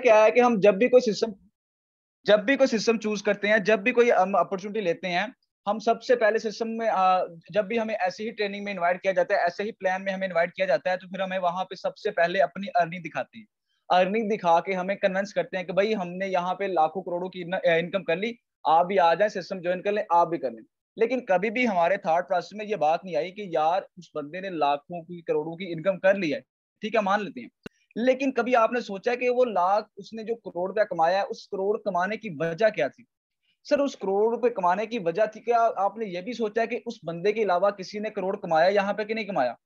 क्या है कि हम जब भी कोई सिस्टम चूज करते हैं, जब भी कोई हम अपॉर्चुनिटी लेते हैं, हम सबसे पहले सिस्टम में जब भी हमें ऐसे ही ट्रेनिंग में इनवाइट किया जाता है, ऐसे ही प्लान में हमें इनवाइट किया जाता है, तो फिर हमें वहां पे सबसे पहले अपनी अर्निंग दिखाते हैं। अर्निंग दिखा के हमें कन्विंस करते हैं कि भाई हमने यहाँ पे लाखों करोड़ों की इनकम कर ली, आप भी आ जाए, सिस्टम ज्वाइन कर लें, आप भी कर लें। लेकिन कभी भी हमारे थॉट प्रोसेस में ये बात नहीं आई कि यार उस बंदे ने लाखों की करोड़ों की इनकम कर ली है, ठीक है मान लेते हैं, लेकिन कभी आपने सोचा कि वो लाख उसने जो करोड़ रुपया कमाया है, उस करोड़ कमाने की वजह क्या थी? सर उस करोड़ रुपए कमाने की वजह थी क्या आपने ये भी सोचा है कि उस बंदे के अलावा किसी ने करोड़ कमाया यहाँ पे कि नहीं कमाया?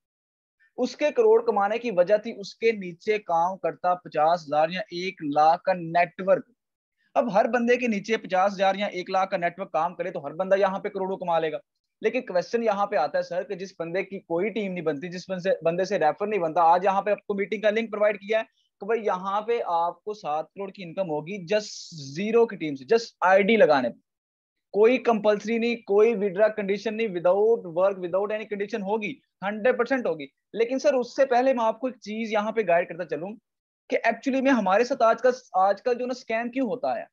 उसके करोड़ कमाने की वजह थी उसके नीचे काम करता 50,000 या 1 लाख का नेटवर्क। अब हर बंदे के नीचे 50,000 या 1 लाख का नेटवर्क काम करे तो हर बंदा यहाँ पे करोड़ों कमा लेगा। लेकिन क्वेश्चन यहाँ पे आता है सर कि जिस बंदे की कोई टीम नहीं बनती, जिस बंदे से रेफर नहीं बनता, आज यहाँ पे आपको मीटिंग का लिंक प्रोवाइड किया है कि भाई यहाँ पे आपको 7 करोड़ की इनकम होगी जस्ट जीरो की टीम से, जस्ट आईडी लगाने पे। कोई कंपलसरी नहीं, कोई विड्रा कंडीशन नहीं, without work without any condition होगी, 100% होगी। लेकिन सर उससे पहले मैं आपको एक चीज यहाँ पे गाइड करता चलूं कि एक्चुअली में हमारे साथ आजकल जो ना स्कैम क्यों होता है,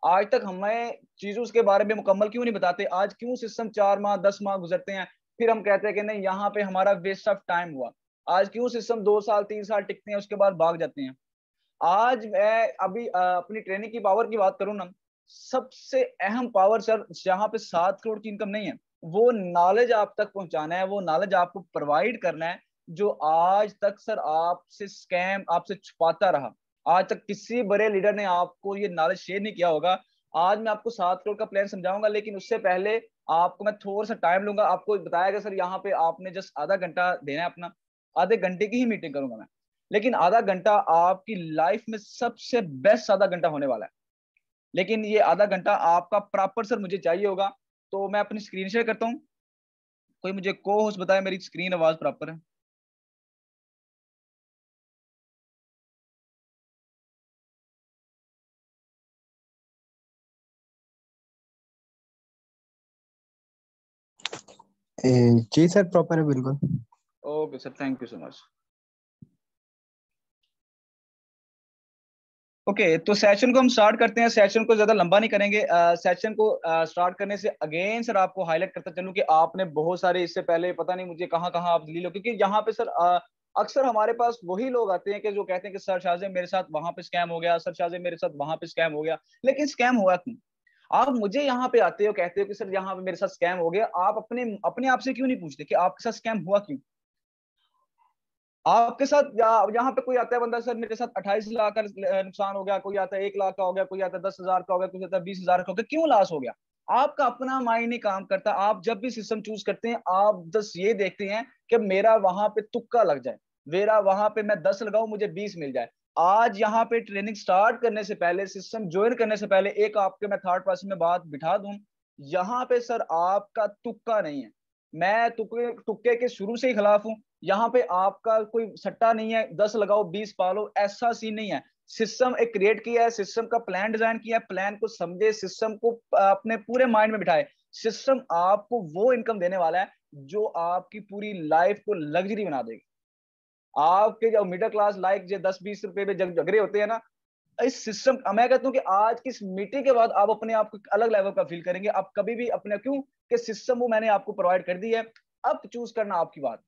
आज तक हमें चीजों के बारे में मुकम्मल क्यों नहीं बताते, आज क्यों सिस्टम 4 माह 10 माह गुजरते हैं, फिर हम कहते हैं कि नहीं यहाँ पे हमारा वेस्ट ऑफ टाइम हुआ। आज क्यों सिस्टम 2 साल 3 साल टिकते हैं उसके बाद भाग जाते हैं। आज मैं अभी अपनी ट्रेनिंग की पावर की बात करूं ना, सबसे अहम पावर सर जहाँ पे 7 करोड़ की इनकम नहीं है, वो नॉलेज आप तक पहुंचाना है, वो नॉलेज आपको प्रोवाइड करना है जो आज तक सर आपसे स्कैम आपसे छुपाता रहा। आज तक किसी बड़े लीडर ने आपको ये नॉलेज शेयर नहीं किया होगा। आज मैं आपको 7 करोड़ का प्लान समझाऊंगा, लेकिन उससे पहले आपको मैं थोड़ा सा टाइम लूंगा। आपको बताया गया सर यहाँ पे आपने जस्ट आधा घंटा देना है अपना, आधे घंटे की ही मीटिंग करूंगा मैं, लेकिन आधा घंटा आपकी लाइफ में सबसे बेस्ट आधा घंटा होने वाला है। लेकिन ये आधा घंटा आपका प्रॉपर सर मुझे चाहिए होगा। तो मैं अपनी स्क्रीन शेयर करता हूँ, कोई मुझे को होस्ट बताए मेरी स्क्रीन आवाज प्रॉपर है? जी सर, प्रॉपर है बिल्कुल। Okay sir, thank you so much. Okay तो सेशन को हम स्टार्ट करते हैं, सेशन को ज्यादा लंबा नहीं करेंगे। सेशन को स्टार्ट करने से अगेन सर आपको हाईलाइट करता चलूं कि आपने बहुत सारे इससे पहले पता नहीं मुझे कहाँ कहाँ आप दलील हो, क्योंकि यहाँ पे सर अक्सर हमारे पास वही लोग आते हैं कि जो कहते हैं कि सर शाहजेब मेरे साथ वहां पे स्कैम हो गया, सर शाहजेब मेरे साथ वहां पे स्कैम हो गया। लेकिन स्कैम हुआ क्यों? आप मुझे यहाँ पे आते हो कहते हो कि सर यहाँ पे मेरे साथ स्कैम हो गया, आप अपने अपने आप से क्यों नहीं पूछते कि आपके साथ स्कैम हुआ क्यों? आपके साथ यहाँ पे कोई आता है बंदा, सर मेरे साथ 28 लाख का नुकसान हो गया, कोई आता है 1 लाख का हो गया, कोई आता है 10,000 का हो गया, कोई आता है 20,000 का हो गया, क्यों लॉस हो गया? आपका अपना माइंड नहीं काम करता। आप जब भी सिस्टम चूज करते हैं आप बस ये देखते हैं कि मेरा वहां पे तुक्का लग जाए, मेरा वहां पे मैं 10 लगाऊं मुझे 20 मिल जाए। आज यहाँ पे ट्रेनिंग स्टार्ट करने से पहले, सिस्टम ज्वाइन करने से पहले एक आपके मैं थर्ड पर्सन में बात बिठा दूं, यहाँ पे सर आपका तुक्का नहीं है। मैं तुक्के तुक्के के शुरू से ही खिलाफ हूँ। यहाँ पे आपका कोई सट्टा नहीं है 10 लगाओ 20 पालो, ऐसा सीन नहीं है। सिस्टम एक क्रिएट किया है, सिस्टम का प्लान डिजाइन किया है, प्लान को समझे, सिस्टम को अपने पूरे माइंड में बिठाए। सिस्टम आपको वो इनकम देने वाला है जो आपकी पूरी लाइफ को लग्जरी बना देगी। आपके जो मिडिल क्लास लाइक जो 10-20 रुपए में झगड़े होते हैं ना, इस सिस्टम मैं कहता हूँ कि आज की इस मीटिंग के बाद आप अपने आप को अलग लेवल का फील करेंगे। आप कभी भी अपने क्यों कि सिस्टम वो मैंने आपको प्रोवाइड कर दी है, अब चूज करना आपकी बात।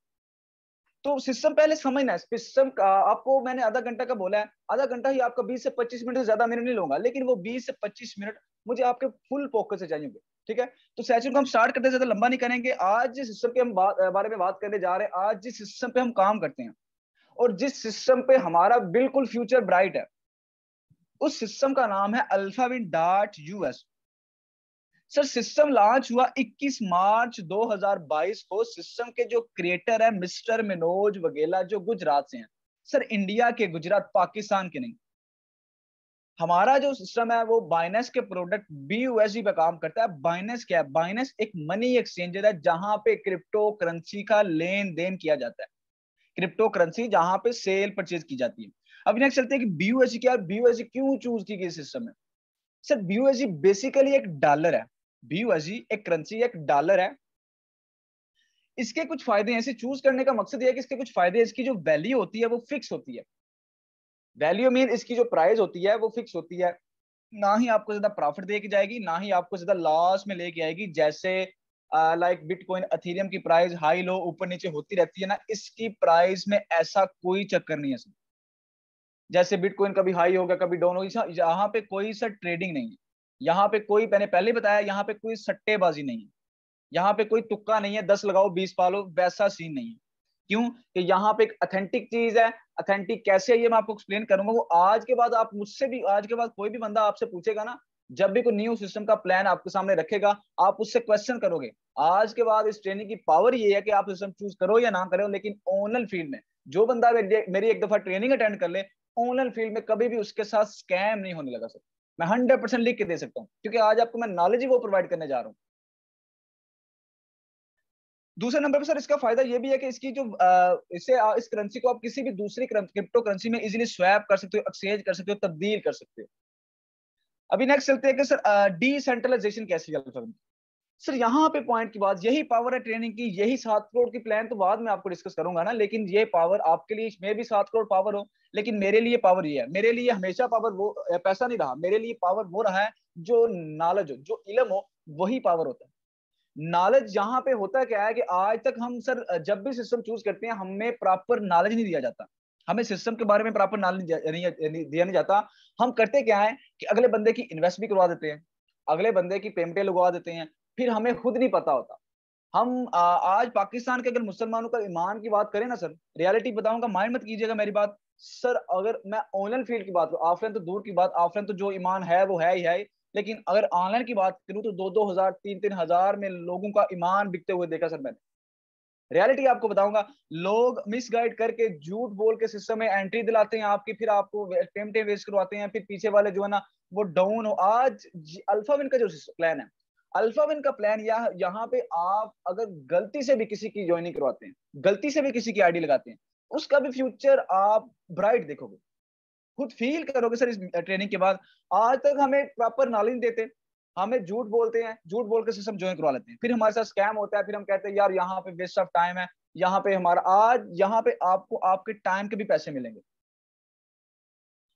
तो सिस्टम पहले समझना है। सिस्टम का आपको मैंने आधा घंटा का बोला है, आधा घंटा ही आपका 20 से 25 मिनट से ज्यादा मैंने नहीं लूंगा, लेकिन वो 20 से 25 मिनट मुझे आपके फुल फोकस से चाहिए। ठीक है, तो सेशन को हम स्टार्ट करते ज्यादा लंबा नहीं करेंगे। आज जिस सिस्टम के हम बारे में बात करने जा रहे हैं, आज जिस सिस्टम पे हम काम करते हैं और जिस सिस्टम पे हमारा बिल्कुल फ्यूचर ब्राइट है, उस सिस्टम का नाम है alphawind.us। सर सिस्टम लॉन्च हुआ 21 मार्च 2022 को। सिस्टम के जो क्रिएटर है मिस्टर मनोज वगेला, जो गुजरात से हैं। सर इंडिया के, गुजरात पाकिस्तान के नहीं। हमारा जो सिस्टम है वो बाइनेंस के प्रोडक्ट BUSD पे काम करता है। बाइनेंस क्या है? बाइनेंस एक मनी एक्सचेंजर है जहां पे क्रिप्टो करेंसी का लेन देन किया जाता है, क्रिप्टो करेंसी जहां पे सेल परचेज की जाती है। अब नेक्स्ट चलते हैं कि BUSD क्या है, BUSD क्यों चूज की गई सिस्टम में। सर BUSD बेसिकली एक डॉलर है। BUSD एक करेंसी, एक डॉलर है। इसके कुछ फायदे हैं, इसे चूज करने का मकसद यह है कि इसके कुछ फायदे, इसकी जो वैल्यू होती है वो फिक्स होती है। वैल्यू मीन इसकी जो प्राइस होती है वो फिक्स होती है, ना ही आपको ज्यादा प्रॉफिट दे के जाएगी, ना ही आपको ज्यादा लॉस में लेके आएगी। जैसे लाइक बिटकॉइन अथीरियम की प्राइस हाई लो ऊपर नीचे होती रहती है ना, इसकी प्राइस में ऐसा कोई चक्कर नहीं है सर। जैसे बिटकॉइन कभी हाई होगा कभी डाउन होगा, यहाँ पे कोई सा ट्रेडिंग नहीं है। यहाँ पे कोई, मैंने पहले बताया, यहाँ पे कोई सट्टेबाजी नहीं है। यहाँ पे कोई तुक्का नहीं है 10 लगाओ 20 पालो, वैसा सीन नहीं है। क्यों? कि यहाँ पे एक अथेंटिक चीज है। अथेंटिक कैसे है ये मैं आपको एक्सप्लेन करूंगा। वो आज के बाद आप मुझसे भी, आज के बाद कोई भी बंदा आपसे पूछेगा ना, जब भी कोई न्यू सिस्टम का प्लान आपके सामने रखेगा, आप उससे क्वेश्चन करोगे। आज के बाद इस ट्रेनिंग की पावर ये है कि आप सिस्टम चूज करो या ना करो, लेकिन ऑनलाइन फील्ड में जो बंदा मेरी एक दफा ट्रेनिंग अटेंड कर ले, ऑनलाइन फील्ड में कभी भी उसके साथ स्कैम नहीं होने लगा सर। मैं 100% लिख के दे सकता हूँ, क्योंकि आज आपको मैं नॉलेज ही वो प्रोवाइड करने जा रहा हूँ। दूसरे नंबर पे सर इसका फायदा ये भी है कि इसकी जो इस करेंसी को आप किसी भी दूसरी क्रिप्टो करेंसी में इजीली स्वैप कर सकते हो, एक्सचेंज कर सकते हो, तब्दील कर सकते हो। अभी नेक्स्ट चलते हैं कि सर डिसेंट्रलाइजेशन कैसी है अल्फा। सर यहाँ पे पॉइंट की बात यही पावर है ट्रेनिंग की। यही 7 करोड़ की प्लान तो बाद में आपको डिस्कस करूंगा ना, लेकिन ये पावर आपके लिए मे भी 7 करोड़ पावर हो, लेकिन मेरे लिए पावर ये है, मेरे लिए हमेशा पावर वो पैसा नहीं रहा, मेरे लिए पावर वो रहा है जो नॉलेज हो, जो इल्म हो, वही पावर होता है। नॉलेज यहाँ पे होता क्या है कि आज तक हम सर जब भी सिस्टम चूज करते हैं हमें प्रॉपर नॉलेज नहीं दिया जाता, हमें सिस्टम के बारे में प्रॉपर नॉलेज दिया नहीं जाता। हम करते क्या है कि अगले बंदे की इन्वेस्ट भी करवा देते हैं, अगले बंदे की पेमेंटें लगवा देते हैं, फिर हमें खुद नहीं पता होता। हम आज पाकिस्तान के अगर मुसलमानों का ईमान की बात करें ना सर, रियलिटी बताऊंगा, माइंड मत कीजिएगा मेरी बात सर। अगर मैं ऑनलाइन फील्ड की बात करूं, ऑफलाइन तो दूर की बात, ऑफलाइन तो जो ईमान है वो है ही है, लेकिन अगर ऑनलाइन की बात करूं तो 2-2 हजार 3-3 हजार में लोगों का ईमान बिकते हुए देखा सर मैंने। रियलिटी आपको बताऊंगा, लोग मिसगाइड करके झूठ बोल के सिस्टम में एंट्री दिलाते हैं आपकी, फिर आपको पेमेंटें वेस्ट करवाते हैं, फिर पीछे वाले जो है ना वो डाउन हो। आज अल्फाविन का जो प्लान है, अल्फाविन का प्लान यहाँ पे आप अगर गलती से भी किसी की ज्वाइनिंग करवाते हैं, गलती से भी किसी की आईडी लगाते हैं, उसका भी फ्यूचर आप ब्राइट देखोगे, खुद फील करोगे सर इस ट्रेनिंग के बाद। आज तक हमें प्रॉपर नॉलेज देते, हमें झूठ बोलते हैं, झूठ बोल के सिस्टम ज्वाइन करवा लेते हैं, फिर हमारे साथ स्कैम होता है, फिर हम कहते हैं यार यहाँ पे वेस्ट ऑफ टाइम है, यहाँ पे हमारा, आज यहाँ पे आपको आपके टाइम के भी पैसे मिलेंगे।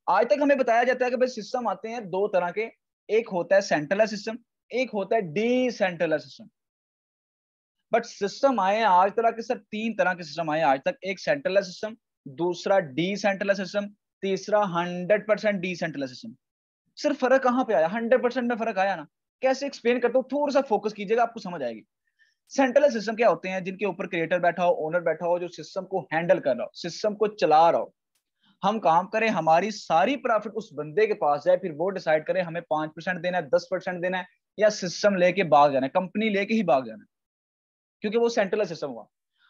आज तक हमें बताया जाता है कि भाई सिस्टम आते हैं 2 तरह के, एक होता है सेंट्रलाइज सिस्टम, एक होता है डिसेंट्रलाइज सिस्टम। बट सिस्टम आए हैं आज तरह के सर, 3 तरह के सिस्टम आए आज तक, एक सेंट्रलाइज सिस्टम, दूसरा डिसेंट्रलाइज सिस्टम, तीसरा 100% डिसेंट्रलाइज सिस्टम। सिर्फ फर्क कहां पे आया? 100% में फर्क आया ना। कैसे एक्सप्लेन करता हूँ, थोड़ा सा फोकस कीजिएगा आपको समझ आएगी। सेंट्रलाइज सिस्टम क्या होते हैं? जिनके ऊपर क्रिएटर बैठा हो, ओनर बैठा हो, जो सिस्टम को हैंडल कर रहा हो, सिस्टम को चला रहा हो। हम काम करें, हमारी सारी प्रॉफिट उस बंदे के पास जाए, फिर वो डिसाइड करे हमें 5% देना है, 10% देना है, या सिस्टम लेके भाग जाना है, कंपनी लेके ही भाग जाना है, क्योंकि वो सेंट्रलाइज सिस्टम हुआ।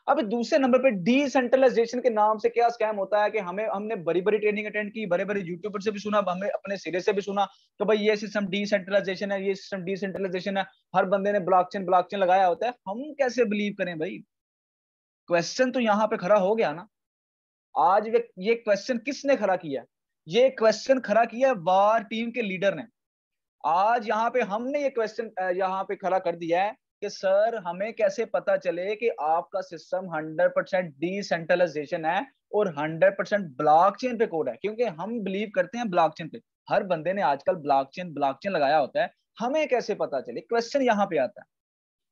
अब दूसरे नंबर पे डिसेंट्रलाइजेशन के नाम से क्या स्कैम होता है कि हमने बड़ी बड़ी ट्रेनिंग अटेंड की, बड़े बड़े यूट्यूबर से भी सुना, हमें अपने सिरे से भी सुना कि भाई ये सिस्टम डिसेंट्रलाइजेशन है, ये सिस्टम डिसेंट्रलाइजेशन है, हर बंदे ने ब्लॉकचेन ब्लॉकचेन लगाया होता है। हम कैसे बिलीव करें भाई? क्वेश्चन तो यहाँ पे खड़ा हो गया ना। आज ये क्वेश्चन किसने खड़ा किया? ये क्वेश्चन खड़ा किया वार टीम के लीडर ने। आज यहाँ पे हमने ये क्वेश्चन यहाँ पे खड़ा कर दिया है कि सर हमें कैसे पता चले कि आपका सिस्टम 100% डिसेंट्रलाइजेशन है और 100% ब्लॉकचेन पे कोड है, क्योंकि हम बिलीव करते हैं ब्लॉकचेन पे। हर बंदे ने आजकल ब्लॉकचेन ब्लॉकचेन लगाया होता है। हमें कैसे पता चले? क्वेश्चन यहाँ पे आता है,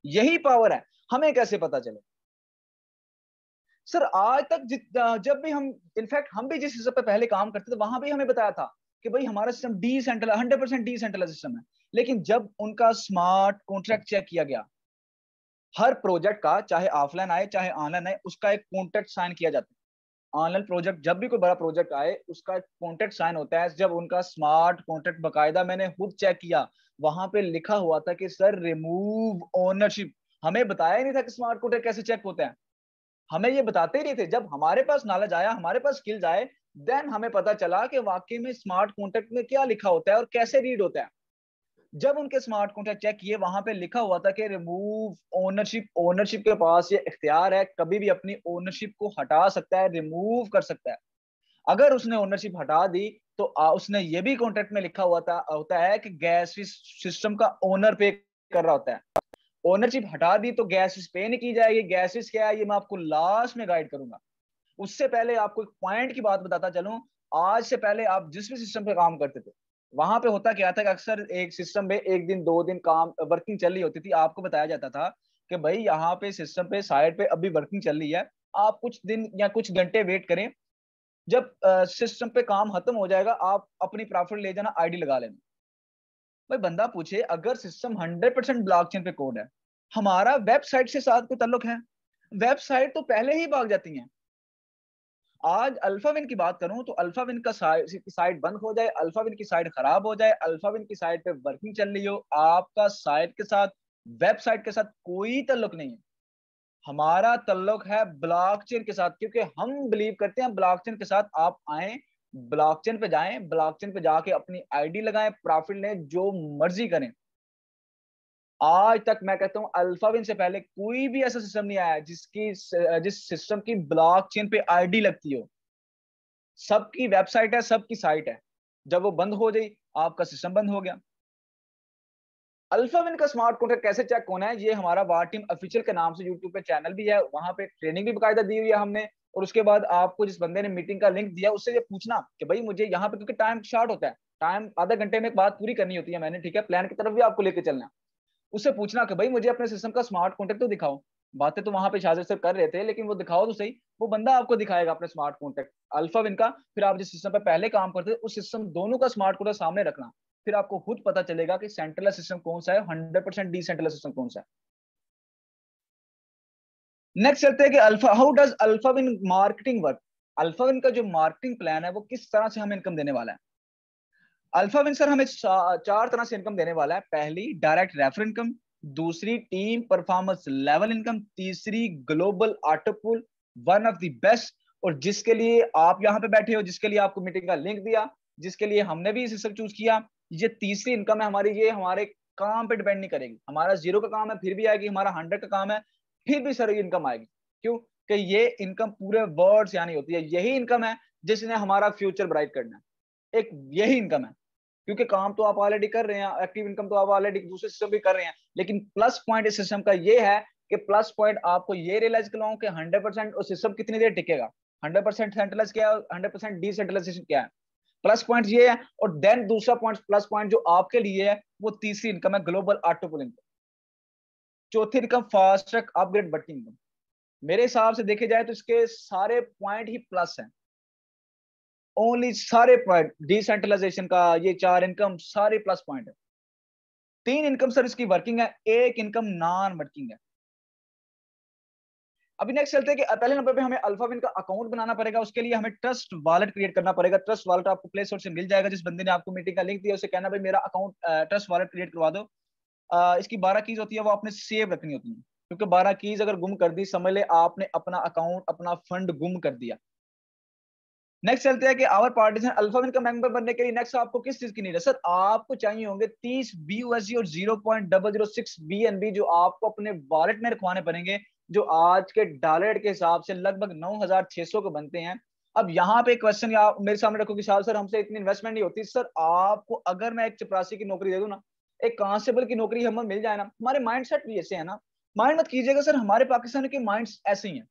यही पावर है, हमें कैसे पता चले? सर आज तक जब भी हम, इनफैक्ट हम भी जिस सिस्टम पे पहले काम करते थे वहां भी हमें बताया था कि भाई हमारा सिस्टम डिसेंट्रल 100% डिसेंट्रलाइज सिस्टम है। लेकिन जब उनका स्मार्ट कॉन्ट्रैक्ट चेक किया गया, हर प्रोजेक्ट का, चाहे ऑफलाइन आए चाहे ऑनलाइन आए, उसका एक कॉन्ट्रैक्ट साइन किया जाता है। ऑनलाइन प्रोजेक्ट जब भी कोई बड़ा प्रोजेक्ट आए उसका एक कॉन्ट्रैक्ट साइन होता है। जब उनका स्मार्ट कॉन्ट्रैक्ट बकायदा मैंने खुद चेक किया, वहां पे लिखा हुआ था कि सर रिमूव ओनरशिप। हमें बताया ही नहीं था कि स्मार्ट कॉन्ट्रैक्ट कैसे चेक होता है, हमें ये बताते ही नहीं थे। जब हमारे पास नॉलेज आया, हमारे पास स्किल्स आए, देन हमें पता चला कि वाकई में स्मार्ट कॉन्ट्रैक्ट में क्या लिखा होता है और कैसे रीड होता है। जब उनके स्मार्ट कॉन्ट्रैक्ट चेक किए, वहां पे लिखा हुआ था कि रिमूव ओनरशिप। ओनरशिप के पास ये इख्तियार है, कभी भी अपनी ओनरशिप को हटा सकता है, रिमूव कर सकता है। अगर उसने ओनरशिप हटा दी तो उसने ये भी कॉन्ट्रैक्ट में लिखा हुआ था होता है कि गैस सिस्टम का ओनर पे कर रहा होता है। ओनरशिप हटा दी तो गैस फीस पे नहीं की जाएगी। गैस फीस क्या है ये मैं आपको लास्ट में गाइड करूंगा। उससे पहले आपको एक पॉइंट की बात बताता चलूं, आज से पहले आप जिस भी सिस्टम पे काम करते थे, वहां पे होता क्या था कि अक्सर एक सिस्टम में एक दिन 2 दिन काम वर्किंग चल रही होती थी, आपको बताया जाता था कि भाई यहाँ पे सिस्टम पे साइड पे अभी वर्किंग चल रही है, आप कुछ दिन या कुछ घंटे वेट करें, जब सिस्टम पे काम खत्म हो जाएगा आप अपनी प्रॉफिट ले जाना, आईडी लगा लेना। भाई बंदा पूछे अगर सिस्टम 100% ब्लॉकचेन पे कोड है, हमारा वेबसाइट से साथ कोई ताल्लुक है? वेबसाइट तो पहले ही भाग जाती हैं। आज अल्फाविन की बात करूं तो अल्फाविन का साइट बंद हो जाए, अल्फाविन की साइट खराब हो जाए, अल्फाविन की साइट पे वर्किंग चल रही हो, आपका साइट के साथ, वेबसाइट के साथ कोई ताल्लुक नहीं है। हमारा ताल्लुक है ब्लॉकचेन के साथ, क्योंकि हम बिलीव करते हैं ब्लॉकचेन के साथ। आप आए, ब्लॉकचेन पे जाएं, ब्लॉकचेन पे जाके अपनी आईडी लगाएं, प्रॉफिट लें, जो मर्जी करें। आज तक मैं कहता हूं अल्फाविन से पहले कोई भी ऐसा सिस्टम नहीं आया जिस सिस्टम की ब्लॉकचेन पे आईडी लगती हो। सबकी वेबसाइट है, सबकी साइट है, जब वो बंद हो गई आपका सिस्टम बंद हो गया। अल्फाविन का स्मार्ट कॉन्ट्रैक्ट कैसे चेक होना है, ये हमारा वार टीम ऑफिशियल के नाम से यूट्यूब पे चैनल भी है, वहां पे ट्रेनिंग भी बकायदा दी हुई है हमने। और उसके बाद आपको जिस बंदे ने मीटिंग का लिंक दिया उससे ये पूछना कि भाई मुझे यहाँ पे, क्योंकि टाइम शॉर्ट होता है, टाइम आधे घंटे में एक बात पूरी करनी होती है मैंने, ठीक है, प्लान की तरफ भी आपको लेके चलना है। उससे पूछना कि भाई मुझे अपने सिस्टम का स्मार्ट कॉन्ट्रैक्ट तो दिखाओ। बातें तो वहां पे शाजिर सर कर रहे थे, लेकिन वो दिखाओ तो सही। वो बंदा आपको दिखाएगा अपने स्मार्ट कॉन्ट्रैक्ट अल्फाविन का, फिर आप जिस सिस्टम पे पहले काम करते थे उस सिस्टम दोनों का स्मार्ट कॉन्ट्रैक्ट सामने रखना, फिर आपको खुद पता चलेगा कि सेंट्रलाइज सिस्टम कौन सा है, 100% डिसेंट्रलाइज सिस्टम कौन सा है। नेक्स्ट चलते हैं कि alpha how does Alphawin marketing work. Alphawin का जो मार्केटिंग प्लान है वो किस तरह से हमें इनकम देने वाला है। अल्फाविन सर हमें चार तरह से इनकम देने वाला है। पहली डायरेक्ट रेफर इनकम, दूसरी टीम परफॉर्मेंस लेवल इनकम, तीसरी global auto pool, one of the best, और जिसके लिए आप यहाँ पे बैठे हो, जिसके लिए आपको मीटिंग का लिंक दिया, जिसके लिए हमने भी सिस्टम चूज किया, ये तीसरी इनकम है हमारी। ये हमारे काम पे डिपेंड नहीं करेगी, हमारा 0 का काम है फिर भी आएगी, हमारा 100 का काम है फिर भी सर ये इनकम आएगी। क्यों? कि ये इनकम पूरे वर्ल्ड से आनी होती है। यही इनकम है जिसने हमारा फ्यूचर ब्राइट करना है, एक यही इनकम है। क्योंकि काम तो आप ऑलरेडी कर रहे हैं, एक्टिव इनकम तो आप ऑलरेडी दूसरे सिस्टम भी कर रहे हैं, लेकिन प्लस पॉइंट इस सिस्टम का ये है कि प्लस पॉइंट आपको ये रियलाइज करवाऊं कि 100% और सिस्टम कितनी देर टिकेगा। 100% सेंट्रलाइज क्या है, 100% डिसेंट्रलाइजेशन क्या है, प्लस पॉइंट ये है। और देन दूसरा पॉइंट, प्लस पॉइंट जो आपके लिए है, वो तीसरी इनकम है ग्लोबल ऑटो पूल इनकम। चौथी इनकम फास्ट ट्रैक अपग्रेड बढ़ती इनकम। मेरे हिसाब से देखे जाए तो इसके सारे पॉइंट ही प्लस हैं, ओनली सारे पॉइंट डिसेंट्रलाइजेशन का, ये 4 इनकम सारे प्लस पॉइंट है। 3 इनकम सर इसकी वर्किंग है, 1 इनकम नॉन वर्किंग है। अभी नेक्स्ट चलते हैं कि पहले नंबर पे हमें अल्फाविन का अकाउंट बनाना पड़ेगा। उसके लिए हमें ट्रस्ट वॉलेट क्रिएट करना पड़ेगा। ट्रस्ट वॉलेट आपको प्ले स्टोर से मिल जाएगा। जिस बंदे ने आपको मीटिंग का लिंक दिया उसे कहना भाई मेरा अकाउंट ट्रस्ट वॉलेट क्रिएट करवा दो। इसकी 12 कीज होती है, वो आपने सेव रखनी होती है, क्योंकि 12 कीज अगर गुम कर दी समझ ले आपने अपना अकाउंट, अपना फंड गुम कर दिया। नेक्स्ट चलते हैं कि आवर पार्टीशन अल्फाविन का मेंबर बनने के लिए नेक्स्ट आपको किस चीज की नीड है। सर आपको चाहिए होंगे 30 BUSD और 0.006 BNB जो आपको अपने वॉलेट में रखवाने पड़ेंगे, जो आज के डॉलर के हिसाब से लगभग 9600 के बनते हैं। अब यहाँ पे क्वेश्चन मेरे सामने रखो कि सर हमसे इतनी इन्वेस्टमेंट नहीं होती। सर आपको अगर मैं एक चपरासी की नौकरी दे दूं ना, एक कांस्टेबल की नौकरी हमें मिल जाए ना, हमारे माइंड सेट भी ऐसे है ना। माइंड मत कीजिएगा सर, हमारे पाकिस्तान के माइंड ऐसे ही है।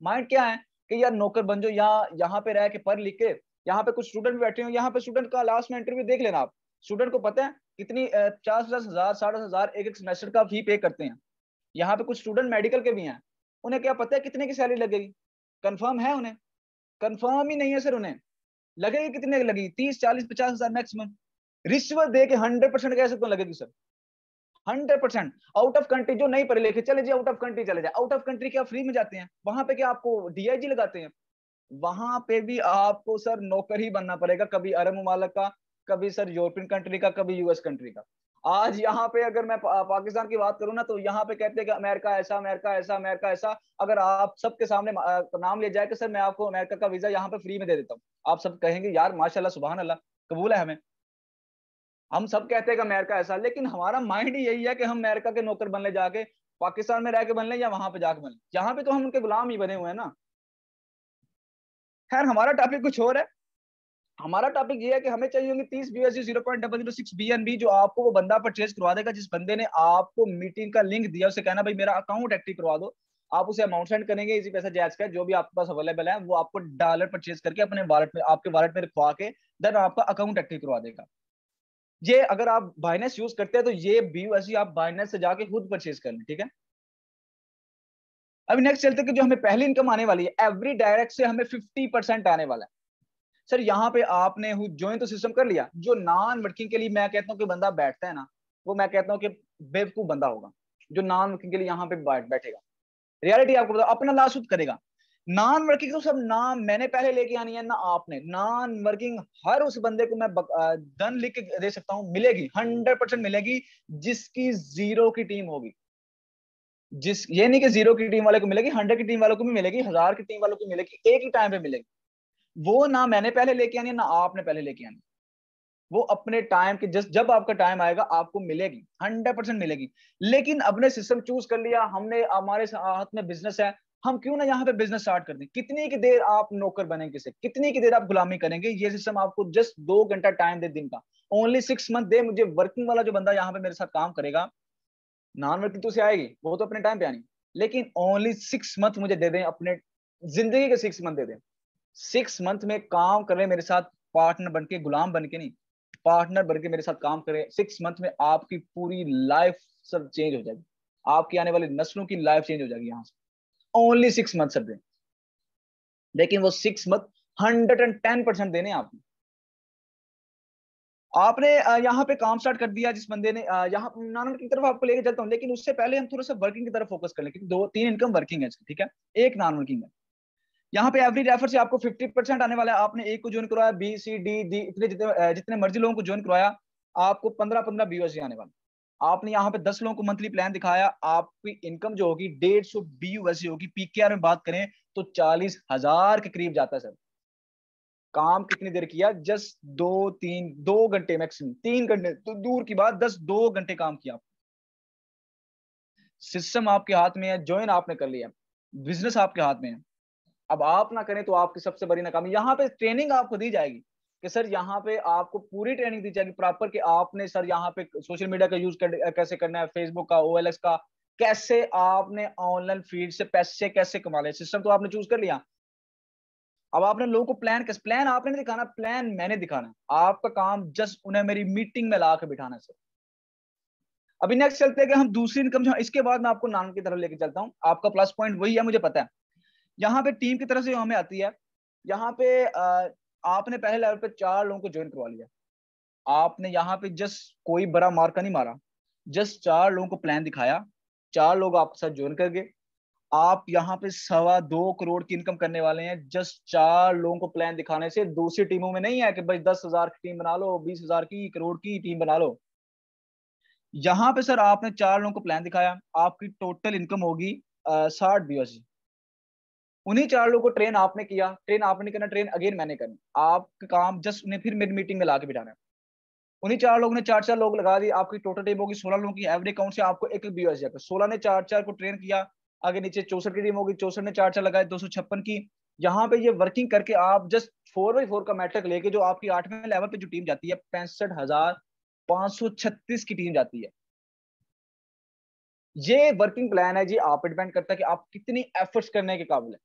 माइंड क्या है कि यार नौकर बन जाओ, यहाँ पे रह के पढ़ लिख के, यहाँ पे कुछ स्टूडेंट भी बैठे हो, यहाँ पे स्टूडेंट का लास्ट में इंटरव्यू देख लेना आप। स्टूडेंट को पता है कितनी 50,000 60,000 एक सेमेस्टर का फी पे करते हैं। यहाँ पे कुछ स्टूडेंट मेडिकल के भी हैं, उन्हें क्या पता है कितने की सैलरी लगेगी? कंफर्म है उन्हें? कंफर्म ही नहीं है सर। उन्हें लगेगी कितने लगेगी? 30 40 50 हजार मैक्सिमम। रिश्वत दे के 100% कह सकते हो लगेगी सर। 100% आउट ऑफ कंट्री जो नहीं पढ़े लिखे चले जाए, आउट ऑफ कंट्री चले जाए। आउट ऑफ कंट्री क्या फ्री में जाते हैं? वहां पे क्या आपको DIG लगाते हैं? वहां पे भी आपको सर नौकर ही बनना पड़ेगा, कभी अरब ममालक का, कभी सर यूरोपियन कंट्री का, कभी US कंट्री का। आज यहाँ पे अगर मैं पाकिस्तान की बात करूँ ना, तो यहाँ पे कहते हैं कि अमेरिका ऐसा, अमेरिका ऐसा, अमेरिका ऐसा। अगर आप सबके सामने नाम ले जाए कि सर मैं आपको अमेरिका का वीजा यहाँ पे फ्री में दे देता हूँ, आप सब कहेंगे यार माशाल्लाह सुभान अल्लाह, कबूल है हमें। हम सब कहते हैं कि अमेरिका ऐसा, लेकिन हमारा माइंड ही यही है कि हम अमेरिका के नौकर बनने जाके, पाकिस्तान में रह के बन ले या वहां पे जाके बन ले, यहाँ पे तो हम उनके गुलाम ही बने हुए हैं ना। खैर हमारा टॉपिक कुछ और है। हमारा टॉपिक ये है कि हमें चाहिए होंगे 30 BUSD 0.006 BNB जो आपको वो बंदा परचेज करवा देगा जिस बंदे ने आपको मीटिंग का लिंक दिया। उसे कहना भाई मेरा अकाउंट एक्टिव करवा दो। आप उसे अमाउंट सेंड करेंगे, इजी पैसा जैज का जो भी आपके पास अवेलेबल है वो आपको डॉलर परचेज करके अपने वॉलेट में, आपके वॉलेट में रखवा के देन आपका अकाउंट एक्टिव करवा देगा। ये अगर आप बाइनेंस यूज करते हैं तो ये BUSD आप बाइनेंस से जाके खुद परचेज कर लें, ठीक है। अभी नेक्स्ट चलते हैं कि जो हमें पहली इनकम आने वाली है एवरी डायरेक्ट से हमें 50% आने वाला है। सर यहाँ पे आपने ज्वाइन तो सिस्टम कर लिया, जो नॉन वर्किंग के लिए मैं कहता हूँ कि बंदा बैठता है ना, वो मैं कहता हूँ कि बेवकूफ बंदा होगा जो नॉन वर्किंग के लिए यहाँ पे बैठेगा। रियलिटी आपको बताओ, अपना लास्ट खुद करेगा। नॉन वर्किंग तो सब नाम मैंने पहले लेके आनी है ना आपने। नॉन वर्किंग हर उस बंदे को मैं डन लिख के दे सकता हूँ, मिलेगी 100% मिलेगी, जिसकी जीरो की टीम होगी। जिस ये नहीं कि जीरो की टीम वाले को मिलेगी, 100 की टीम वालों को भी मिलेगी, 1000 की टीम वालों को मिलेगी, एक ही टाइम पे मिलेगी। वो ना मैंने पहले लेके आनी है ना आपने पहले लेके आनी, वो अपने टाइम के जस्ट जब आपका टाइम आएगा आपको मिलेगी, 100% मिलेगी। लेकिन अपने सिस्टम चूज कर लिया हमने, हमारे हाथ में बिजनेस है, हम क्यों ना यहाँ पे बिजनेस स्टार्ट कर दें। कितनी की देर आप नौकर बनेंगे किसे, कितनी की देर आप गुलामी करेंगे। ये सिस्टम आपको जस्ट 2 घंटा टाइम दे दिन का, ओनली 6 मंथ दे मुझे। वर्किंग वाला जो बंदा यहाँ पे मेरे साथ काम करेगा, नॉन वर्किंग तो उसे आएगी, वो तो अपने टाइम पे आनी, लेकिन ओनली 6 मंथ मुझे दे दें, अपने जिंदगी के 6 मंथ दे दें। 6 मंथ में काम कर रहे मेरे साथ, पार्टनर बन के, गुलाम बन के नहीं, पार्टनर बन के मेरे साथ काम करें। 6 मंथ में आपकी पूरी लाइफ सब चेंज हो जाएगी, आपकी आने वाली नस्लों की लाइफ चेंज हो जाएगी यहाँ से। ओनली 6 मंथ सर दें, लेकिन वो 6 मंथ 110% देने आपने। आपने यहाँ पे काम स्टार्ट कर दिया जिस बंदे ने, यहाँ नॉन की तरफ आपको लेके चलता हूँ, लेकिन उससे पहले हम थोड़ा सा वर्किंग की तरफ फोकस कर लें, क्योंकि 2-3 इनकम वर्किंग है, ठीक है, एक नॉन वर्किंग है। यहाँ पे एवरी रेफर से आपको 50% आने वाला है। आपने एक को ज्वाइन करवाया, B C D D इतने जितने मर्जी लोगों को ज्वाइन करवाया, आपको 15-15 BUSD आने वाला। आपने यहाँ पे 10 लोगों को मंथली प्लान दिखाया, आपकी इनकम जो होगी 150 BUSD होगी। PKR में बात करें तो 40,000 के करीब जाता है सर। काम कितनी देर किया, जस्ट 2-3 2 घंटे, मैक्सिमम 3 घंटे तो दूर की बात, 2 घंटे काम किया। सिस्टम आपके हाथ में है, ज्वाइन आपने कर लिया, बिजनेस आपके हाथ में है। अब आप ना करें तो आपकी सबसे बड़ी नाकामी। यहाँ पे ट्रेनिंग आपको दी जाएगी कि सर यहाँ पे आपको पूरी ट्रेनिंग दी जाएगी प्रॉपर, कि आपने सर यहाँ पे सोशल मीडिया का यूज कैसे करना है, फेसबुक का, OLX का, कैसे आपने ऑनलाइन फीड से पैसे कैसे कमाने। सिस्टम तो आपने चूज कर लिया, अब आपने लोगों को प्लान आपने नहीं दिखाना, प्लान मैंने दिखाना है। आपका काम जस्ट उन्हें मेरी मीटिंग में ला के बिठाना है सर। अभी नेक्स्ट चलते हैं कि हम दूसरी इनकम जो, इसके बाद मैं आपको नाम की तरफ लेके चलता हूँ। आपका प्लस पॉइंट वही है, मुझे पता है। यहाँ पे टीम की तरफ से हमें आती है। यहाँ पे आपने पहले लेवल पे 4 लोगों को ज्वाइन करवा लिया। आपने यहाँ पे जस्ट कोई बड़ा मार्का नहीं मारा, जस्ट 4 लोगों को प्लान दिखाया, 4 लोग आपके साथ ज्वाइन कर गए। आप यहाँ पे 2.25 करोड़ की इनकम करने वाले हैं, जस्ट 4 लोगों को प्लान दिखाने से। दूसरी टीमों में नहीं है कि भाई 10,000 की टीम बना लो, 20,000 की, करोड़ की टीम बना लो। यहाँ पे सर आपने 4 लोगों को प्लान दिखाया, आपकी टोटल इनकम होगी 60 BUSD। उन्हीं 4 लोगों को ट्रेन आपने किया, ट्रेन आपने नहीं करना, ट्रेन अगेन मैंने करनी। आपका काम जस्ट उन्हें फिर मेरी मीटिंग में ला के बिठाना है। उन्हीं 4 लोगों ने 4-4 लोग लगा दिए, आपकी टोटल टीम होगी 16 लोगों की। एवरी अकाउंट से आपको एक BUSD जाकर 16 ने 4-4 को ट्रेन किया, आगे नीचे 64 की टीम होगी, 64 ने 4-4 लगाए, 256 की। यहाँ पे ये वर्किंग करके आप जस्ट 4x4 का मैट्रिक लेके जो आपकी 8वें लेवल पे जो टीम जाती है, 65,536 की टीम जाती है। ये वर्किंग प्लान है जी, आप पे डिपेंड करता है कि आप कितनी एफर्ट्स करने के काबिल है।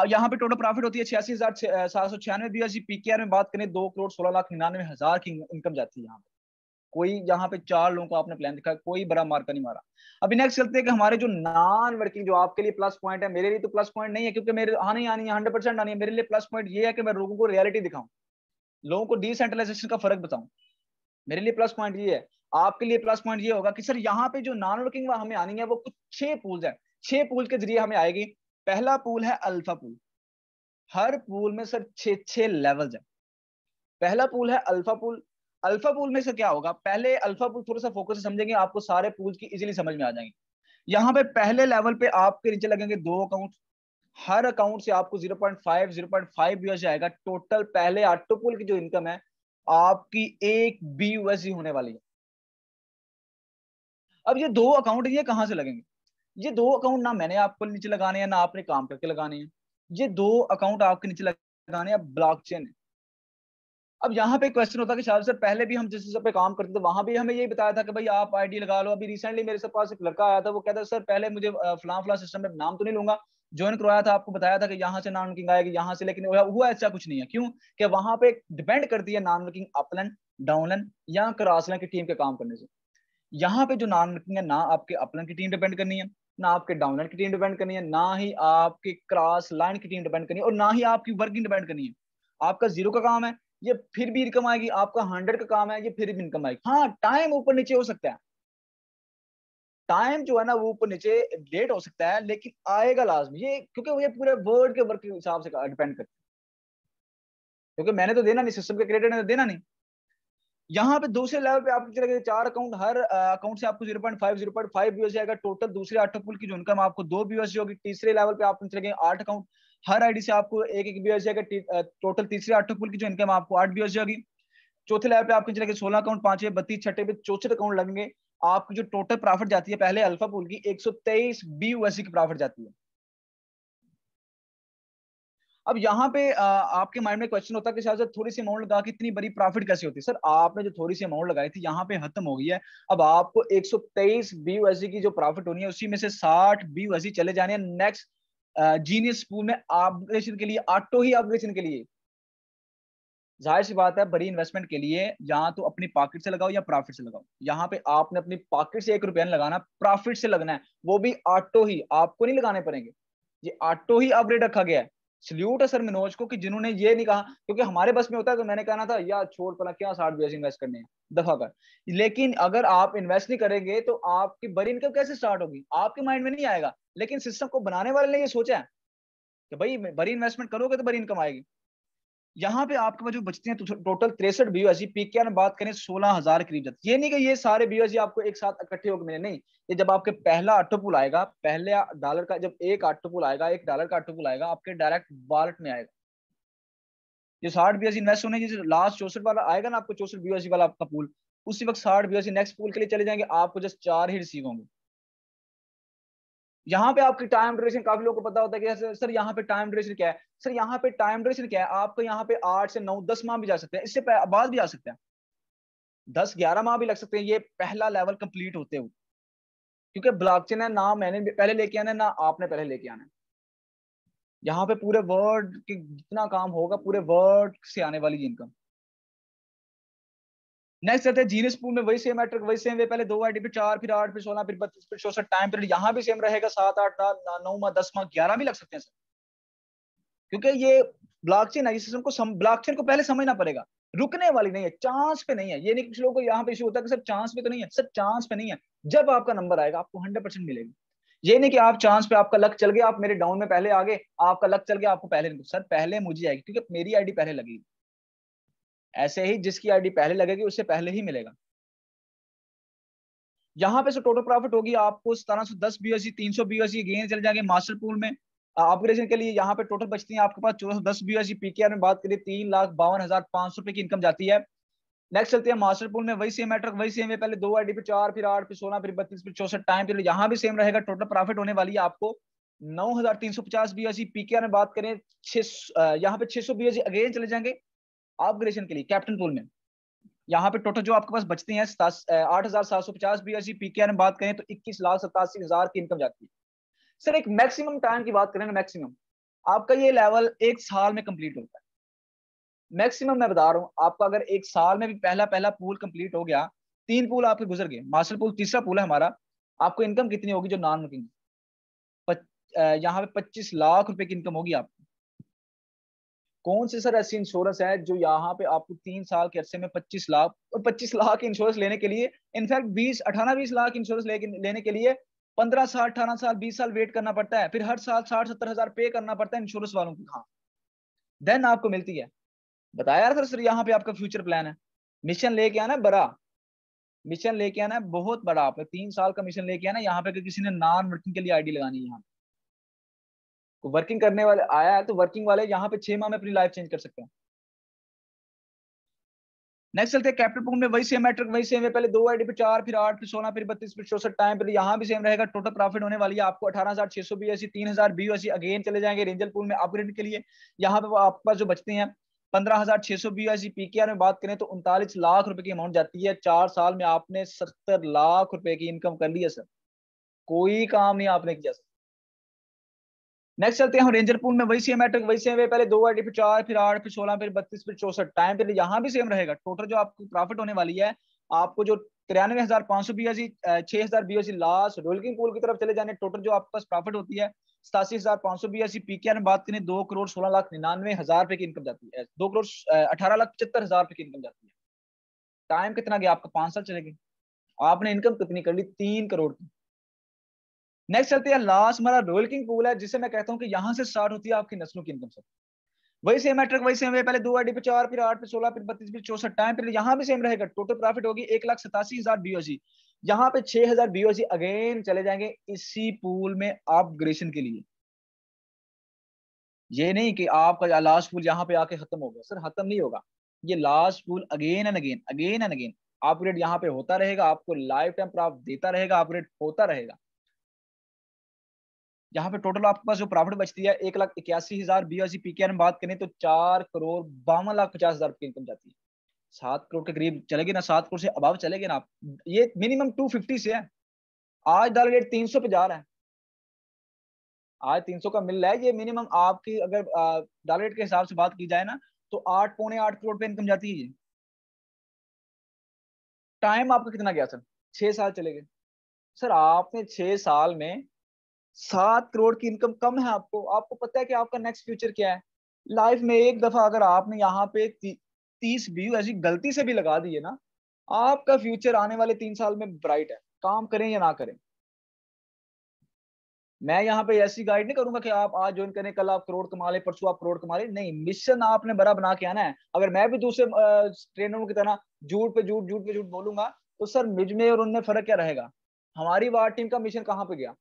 यहाँ पे टोटल प्रॉफिट होती है 86,796 BUSD। PKR में बात करें 2,16,99,000 की इनकम जाती है यहाँ पे। कोई यहाँ पे 4 लोगों को आपने प्लान दिखा, कोई बड़ा मार्का नहीं मारा। अभी नेक्स्ट चलते हैं कि हमारे जो नॉन वर्किंग, जो आपके लिए प्लस पॉइंट है, मेरे लिए तो प्लस पॉइंट नहीं है, क्योंकि मेरे आनी है 100% आनी है। मेरे लिए प्लस पॉइंट ये है कि मैं लोगों को रियलिटी दिखाऊं, लोगों को डिसेंट्रलाइजेशन का फर्क बताऊं। मेरे लिए प्लस पॉइंट ये है। आपके लिए प्लस पॉइंट ये होगा कि सर यहाँ पे जो नॉन वर्किंग हमें आनी है वो कुछ 6 पूल्स है, 6 पूल के जरिए हमें आएगी। पहला पूल है अल्फा पूल। हर पूल में सर 6-6 लेवल्स है। पहला पूल है अल्फा पूल। अल्फा पूल में से क्या होगा, पहले अल्फा पूल थोड़ा सा फोकस से समझेंगे, आपको सारे पूल की इजीली समझ में आ जाएंगे। यहाँ पे पहले लेवल पे आपके नीचे लगेंगे 2 अकाउंट। हर अकाउंट से आपको 0.5 BUSD आएगा। टोटल पहले ऑटो पूल की जो इनकम है आपकी 1 BUSD होने वाली है। अब ये 2 अकाउंट ये कहां से लगेंगे, ये 2 अकाउंट ना मैंने आपको नीचे लगाने हैं ना आपने काम करके लगाने हैं। ये 2 अकाउंट आपके नीचे लगाने हैं ब्लॉकचेन है। अब यहाँ पे क्वेश्चन होता है कि शायद सर पहले भी हम जिस सिस्टम पे काम करते थे वहां भी हमें यही बताया था कि भाई आप आईडी लगा लो। अभी रिसेंटली मेरे पास एक लड़का आया था, वो कहता है सर पहले मुझे फलां फलां सिस्टम में, नाम तो नहीं लूंगा, ज्वाइन करवाया था, आपको बताया था कि यहाँ से नॉन वर्किंग आएगी यहाँ से, लेकिन हुआ ऐसा कुछ नहीं है। क्यों? कि वहां पे डिपेंड करती है नॉन वर्किंग अपलन, डाउनलाइन या क्रॉसलाइन की टीम के काम करने से। यहाँ पे जो नॉन वर्किंग है, ना आपके अपलन की टीम डिपेंड करनी है, ना आपके डाउनलाइन की टीम डिपेंड करनी है, ना ही आपकी क्रॉस लाइन की टीम डिपेंड करनी है, और ना ही आपकी वर्किंग डिपेंड करनी है। आपका 0 का काम है, ये फिर भी इनकम आएगी। आपका 100 का काम है, ये फिर भी इनकम आएगी। हाँ, टाइम ऊपर नीचे हो सकता है, टाइम जो है ना वो ऊपर नीचे लेट हो सकता है, लेकिन आएगा लाजमी ये, क्योंकि ये पूरे वर्ड के वर्क के हिसाब से डिपेंड करता है। क्योंकि मैंने तो देना नहीं, सिस्टम के क्रेडिट ने देना नहीं। यहाँ पे दूसरे लेवल पे आपको चले गए 4 अकाउंट, हर अकाउंट से आपको 0.5 बीओएसडी आएगा टोटल। दूसरे ऑटो पुल की जो इनकम आपको 2 बीओएसडी होगी। तीसरे लेवल पे आपको चले गए 8 अकाउंट, हर आईडी से आपको 1 बीओएसडी आएगा टोटल। तीसरे ऑटो पुल की जो इनकम आपको 8 बीओएसडी होगी। चौथे लेवल पे आपको चले गए 16 अकाउंट, पांचवे 32, छठे पे 64 अकाउंट लगेंगे। आपकी जो टोटल प्रॉफिट जाती है पहले अल्फा पुल की 123 बीओएसडी की प्रॉफिट जाती है। अब यहाँ पे आपके माइंड में क्वेश्चन होता है कि शायद थोड़ी सी अमाउंट लगा के इतनी बड़ी प्रॉफिट कैसे होती है। सर आपने जो थोड़ी सी अमाउंट लगाई थी यहाँ पे खत्म हो गई है। अब आपको 123 बीयूएसडी की जो प्रॉफिट होनी है उसी में से 60 बीयूएसडी चले जाने हैं नेक्स्ट जीनियस पूल में अपग्रेडेशन के लिए, ऑटो ही अपग्रेडेशन के लिए। जाहिर सी बात है, बड़ी इन्वेस्टमेंट के लिए या तो अपनी पॉकेट से लगाओ या प्रॉफिट से लगाओ। यहाँ पे आपने अपनी पॉकेट से 1 रुपया नहीं लगाना, प्रॉफिट से लगना है, वो भी ऑटो ही, आपको नहीं लगाने पड़ेंगे। ये ऑटो ही अपग्रेड रखा गया है। सल्यूट है सर मनोज को कि जिन्होंने ये नहीं कहा, क्योंकि हमारे बस में होता है तो मैंने कहना था यार छोड़ पड़ा, क्या 60 बीएस इन्वेस्ट करने हैं, दफा कर। लेकिन अगर आप इन्वेस्ट नहीं करेंगे तो आपकी बड़ी इनकम कैसे स्टार्ट होगी? आपके माइंड में नहीं आएगा। लेकिन सिस्टम को बनाने वाले ने ये सोचा है कि भाई बड़ी इन्वेस्टमेंट करोगे तो बड़ी इनकम आएगी। यहाँ पे आपके पास जो बचते हैं तो टोटल 63 बीओएसजी, पीक की बात करें 16,000 करीब जाती है। ये नहीं कि ये सारे बीओएसजी आपको एक साथ इकट्ठे होकर मिले, नहीं। ये जब आपके पहला ऑटो पुल आएगा, पहले डॉलर का जब एक ऑटो पुल आएगा, $1 का ऑटो पुल आएगा, आपके डायरेक्ट वॉलेट में आएगा। ये 60 बीओएसजी इन्वेस्ट होने की लास्ट 64 वाला आएगा ना आपको, 64 बीओएसजी वाला आपका पुल, उसी वक्त 60 बीओएसजी नेक्स्ट पुल के लिए चले जाएंगे, आपको जस्ट 4 ही रिसीव होंगे। यहाँ पे आपकी टाइम ड्यूरेशन, काफी लोगों को पता होता है कि सर यहाँ पे टाइम ड्यूरेशन क्या है। सर यहाँ पे टाइम ड्यूरेशन क्या है, आपको यहाँ पे 8 से 9 10 माह भी जा सकते हैं, इससे बाद भी जा सकते हैं, 10-11 माह भी लग सकते हैं ये पहला लेवल कंप्लीट होते हुए। क्योंकि ब्लॉकचेन है, ना मैंने पहले लेके आना है ना आपने पहले लेके आना है। यहाँ पे पूरे वर्ल्ड के जितना काम होगा, पूरे वर्ल्ड से आने वाली इनकम। नेक्स्ट चलते हैं जीनियस पूल में, वही सेम मैट्रिक, वही सेम वे, पहले 2 आईडी पे 4, फिर 8, फिर 16, फिर 32, फिर 64 टाइम पीरियड। यहाँ भी सेम रहेगा, 7 8 9 माह, 10 माह, 11 भी लग सकते हैं सर। क्योंकि ये ब्लॉकचेन है, इस सिस्टम को ब्लॉकचेन को पहले समझना पड़ेगा। रुकने वाली नहीं है, चांस पे नहीं है। ये नहीं कुछ लोगों को यहाँ पे इशू होता है कि सर चांस पे तो नहीं है। सर चांस पे नहीं है, जब आपका नंबर आएगा आपको 100% मिलेगी। ये नहीं कि आप चांस पे, आपका लक चल गया, आप मेरे डाउन में पहले आ गए, आपका लक चल गया आपको पहले नहीं। सर पहले मुझे आएगी क्योंकि मेरी आईडी पहले लगेगी। ऐसे ही जिसकी आईडी पहले लगेगी उससे पहले ही मिलेगा। यहाँ पे से टोटल प्रॉफिट होगी आपको 1710 बीओएससी, 300 बीओएससी गेन चले जाएंगे मास्टर पूल में ऑपरेशन के लिए। यहाँ पे टोटल बचती है आपके पास 1410 बीओएससी। पीकेआर में बात करें 3,52,500 रुपए की इनकम जाती है। नेक्स्ट चलते हैं मास्टर पूल में, वही सेम मैट्रिक, वही सेम है, पहले 2 आईडी पे 4, फिर 8, फिर 16, फिर 32, फिर 64 टाइम पीरियड। यहाँ भी सेम रहेगा। टोटल प्रॉफिट होने वाली है आपको 9,350 बीओएससी। पीकेआर में बात करें यहाँ पे 600 बीओएससी अगेन चले जाएंगे अपग्रेडेशन के लिए कैप्टन पूल में। यहाँ पे टोटल जो आपके पास बचते हैं 8,750 बीएससी। पीकेआर में बात करें तो 21,87,000 की इनकम जाती है। सर एक मैक्सिमम टाइम की बात करें ना, मैक्सिमम आपका ये लेवल 1 साल में कंप्लीट होता है। मैक्सिमम मैं बता रहा हूँ आपका, अगर 1 साल में भी पहला पहला पूल कंप्लीट हो गया, 3 पूल आपके गुजर गए, मास्टर पूल तीसरा पूल है हमारा, आपको इनकम कितनी होगी जो नॉन वर्किंग, यहाँ पे 25 लाख रुपए की इनकम होगी आपको। कौन सी सर ऐसी इंश्योरेंस है जो यहाँ पे आपको 3 साल के अरसे में 25 लाख, और 25 लाख इंश्योरेंस लेने के लिए इनफैक्ट 20 लाख इंश्योरेंस लेने के लिए 15 साल 18 साल 20 साल वेट करना पड़ता है, फिर हर साल 60-70 हजार पे करना पड़ता है इंश्योरेंस वालों को। हाँ, देन आपको मिलती है। बताया यार सर यहाँ पे आपका फ्यूचर प्लान है, मिशन लेके आना है बड़ा, मिशन लेके आना है बहुत बड़ा। आपने 3 साल का मिशन लेके आना यहाँ पे, किसी ने नॉन वर्किंग के लिए आईडी लगानी है। यहाँ वर्किंग करने वाले आया है तो वर्किंग वाले यहाँ पे 6 माह में अपनी लाइफ चेंज कर सकते हैं। नेक्स्ट चलते हैं कैपिटल पूल में, वही सेम मैट्रिक, वही सेम है, पहले 2 आईडी पे 4, फिर 8, फिर 16, फिर 32, फिर 64 टाइम पीरियड। यहाँ भी सेम रहेगा। टोटल प्रॉफिट होने वाली है आपको 18,600 बीएससी, 3,000 बीएससी अगेन चले जाएंगे रेंजल पूल में अपग्रेड के लिए। यहाँ पे आपके पास जो बचते हैं 15,600 BUSD पीकेआर में बात करें तो 39 लाख रुपए की अमाउंट जाती है। 4 साल में आपने 70 लाख रुपए की इनकम कर ली है सर, कोई काम नहीं आपने किया सर। नेक्स्ट चलते हैं हम रेंजर पूल में, वही सेम मैट्रिक, वही सेम वे, पहले 2 आईडी, फिर 4, फिर 8, फिर 16, फिर 32, फिर 64। टाइम पीरियड यहाँ भी सेम रहेगा। टोटल जो आपको प्रॉफिट होने वाली है, आपको जो 93,500 BUSD, 6,000 BUSD last rolling pool की तरफ चले जाने, टोटल जो आपके पास प्रॉफिट होती है 87,500 BUSD। पीकेआर में बात करें 2,16,99,000 रुपए की इनकम जाती है, 2,18,75,000 रुपए की इनकम जाती है। टाइम कितना गया आपका? 5 साल चले गए, आपने इनकम कितनी कर ली? 3 करोड़ की। नेक्स्ट चलते हैं, लास्ट हमारा रॉयल किंग पूल है, जिसे मैं कहता हूं कि यहां से स्टार्ट होती है आपकी नस्लों की इनकम। सर वही सेम मैट्रिक, वही सेम वे, पहले 2 आईडी पे 4, फिर 8, फिर 16, फिर 32, फिर 64। टाइम पीरियड यहाँ भी सेम रहेगा। टोटल प्रॉफिट होगी 1,87,000 BUSD। यहाँ पे 6,000 BUSD अगेन चले जाएंगे इसी पूल में अपग्रेडेशन के लिए। ये नहीं कि आपका लास्ट पूल यहाँ पे आके खत्म हो गया, सर खत्म नहीं होगा। ये last pool again and again, again and again upgrade यहाँ पे होता रहेगा, आपको लाइफ टाइम प्रॉफिट देता रहेगा, अपग्रेड होता रहेगा। यहाँ पे टोटल आपके पास जो प्रॉफिट बचती है 1,81,000 BUSD। पीकेआर में बात करें तो 4,52,50,000 की इनकम जाती है। 7 करोड़ के करीब चलेगी ना, 7 करोड़ से अबाव चलेगी ना आप। ये मिनिमम 250 से है। आज डॉलर रेट 300 पे जा रहा है, आज 300 का मिल रहा है। ये मिनिमम आपकी अगर डॉलर रेट के हिसाब से बात की जाए ना, तो 8 पौने 8 करोड़ पे इनकम जाती है। टाइम आपका कितना गया सर? 6 साल चले गए। सर आपने 6 साल में 7 करोड़ की इनकम कम है आपको। आपको पता है कि आपका नेक्स्ट फ्यूचर क्या है लाइफ में? एक दफा अगर आपने यहाँ पे 30 व्यू ऐसी गलती से भी लगा दी है ना, आपका फ्यूचर आने वाले 3 साल में ब्राइट है, काम करें या ना करें। मैं यहाँ पे ऐसी गाइड नहीं करूंगा कि आप आज ज्वाइन करें, कल आप करोड़ कमा ले, परसों आप करोड़ कमा ले। नहीं, मिशन आपने बड़ा बना के आना है। अगर मैं भी दूसरे ट्रेनरों की तरह झूठ पे झूठ, झूठ पे झूठ बोलूंगा, तो सर मुझ में और उनमें फर्क क्या रहेगा? हमारी वार टीम का मिशन कहाँ पे गया?